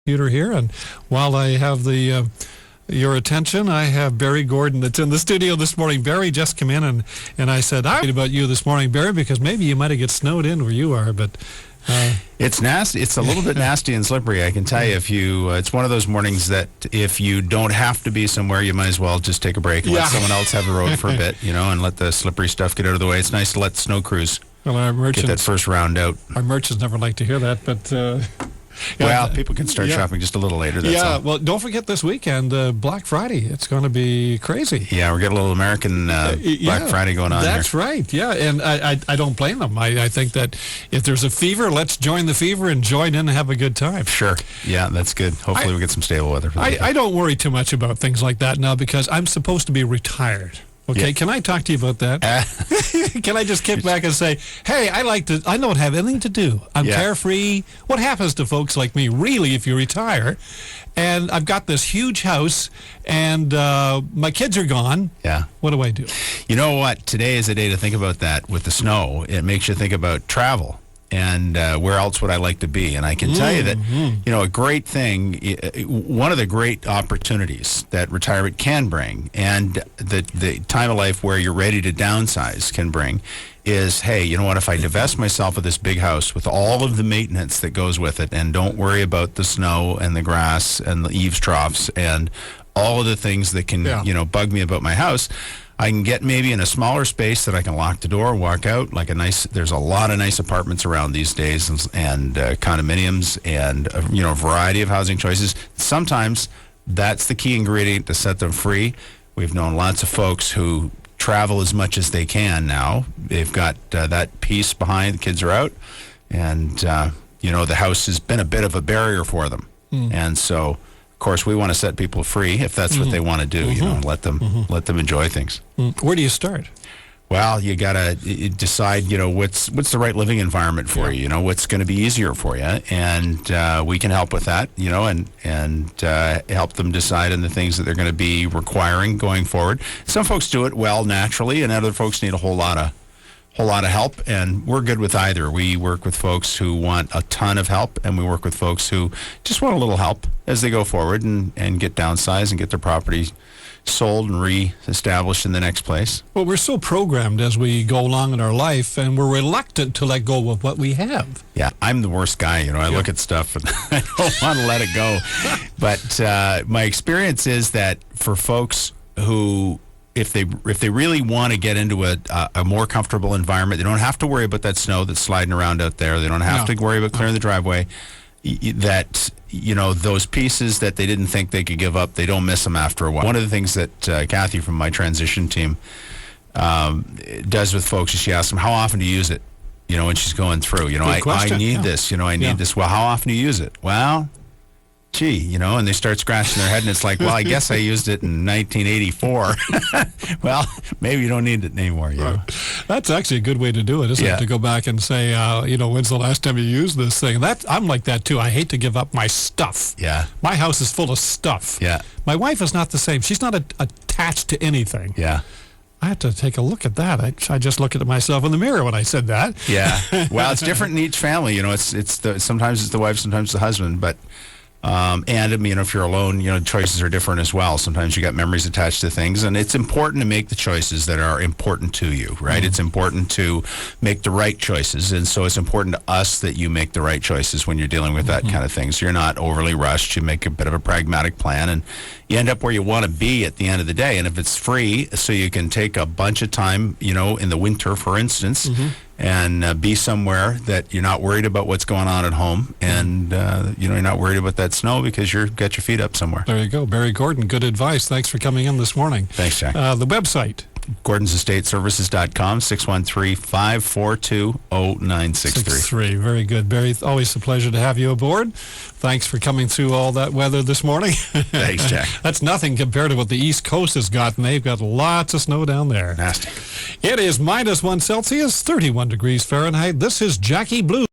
computer here, and while I have your attention, I have Barry Gordon that's in the studio this morning. Barry just came in, and I said, I'm about you this morning, Barry, because maybe you might have get snowed in where you are, but... it's nasty. It's a little bit nasty and slippery, I can tell you. It's one of those mornings that if you don't have to be somewhere, you might as well just take a break and let someone else have the road for a bit, and let the slippery stuff get out of the way. It's nice to let the snow crews get that first round out. Our merchants never like to hear that, but... people can start shopping just a little later. That's all. Well, don't forget this weekend, Black Friday. It's going to be crazy. Yeah, we're getting a little American Black Friday going on That's here. right, yeah, and I don't blame them. I think that if there's a fever, let's join the fever and join in and have a good time. Sure. Yeah, that's good. Hopefully we get some stable weather for that. I don't worry too much about things like that now because I'm supposed to be retired. Okay, Can I talk to you about that? Can I just kick back and say, hey, I don't have anything to do. I'm carefree. What happens to folks like me, really, if you retire? And I've got this huge house, and my kids are gone. Yeah. What do I do? You know what? Today is a day to think about that with the snow. It makes you think about travel. And where else would I like to be? And I can tell you that, a great thing, one of the great opportunities that retirement can bring and the time of life where you're ready to downsize can bring is, hey, you know what, if I divest myself of this big house with all of the maintenance that goes with it and don't worry about the snow and the grass and the eaves troughs and all of the things that can, bug me about my house, I can get maybe in a smaller space that I can lock the door, walk out, there's a lot of nice apartments around these days and condominiums and, a variety of housing choices. Sometimes that's the key ingredient to set them free. We've known lots of folks who travel as much as they can now. They've got that piece behind, the kids are out, and, the house has been a bit of a barrier for them. And so... Of course, we want to set people free if that's what they want to do. Let them enjoy things. Where do you start? Well, you got to decide. What's the right living environment for you. What's going to be easier for you, and we can help with that. And help them decide on the things that they're going to be requiring going forward. Some folks do it well naturally, and other folks need a whole lot of help, and we're good with either. We work with folks who want a ton of help, and we work with folks who just want a little help as they go forward and get downsized and get their property sold and re-established in the next place. Well, we're so programmed as we go along in our life, and we're reluctant to let go of what we have. Yeah, I'm the worst guy. I look at stuff and I don't want to let it go. But my experience is that for folks who... If they really want to get into a more comfortable environment, they don't have to worry about that snow that's sliding around out there. They don't have to worry about clearing the driveway. That, those pieces that they didn't think they could give up, they don't miss them after a while. One of the things that Kathy from my transition team does with folks is she asks them, how often do you use it? When she's going through, I need this, I need this. Well, how often do you use it? Well... Gee, and they start scratching their head, and it's like, well, I guess I used it in 1984. Well, maybe you don't need it anymore. That's actually a good way to do it, isn't it? To go back and say, when's the last time you used this thing? I'm like that too. I hate to give up my stuff. Yeah. My house is full of stuff. Yeah. My wife is not the same. She's not attached to anything. Yeah. I have to take a look at that. I just looked at myself in the mirror when I said that. Yeah. Well, it's different in each family. Sometimes it's the wife, sometimes the husband, but. If you're alone, choices are different as well. Sometimes you got memories attached to things, and it's important to make the choices that are important to you, right? It's important to make the right choices, and so it's important to us that you make the right choices when you're dealing with that kind of thing. So you're not overly rushed. You make a bit of a pragmatic plan, and you end up where you want to be at the end of the day. And if it's free, so you can take a bunch of time, in the winter, for instance, and be somewhere that you're not worried about what's going on at home, and you're not worried about that snow because you've got your feet up somewhere. There you go. Barry Gordon, good advice. Thanks for coming in this morning. Thanks, Jack. The website. GordonsEstateServices.com, 613-542-0963. Very good. Barry, always a pleasure to have you aboard. Thanks for coming through all that weather this morning. Thanks, Jack. That's nothing compared to what the East Coast has gotten. They've got lots of snow down there. Nasty. It is -1 Celsius, 31 degrees Fahrenheit. This is Jackie Blue.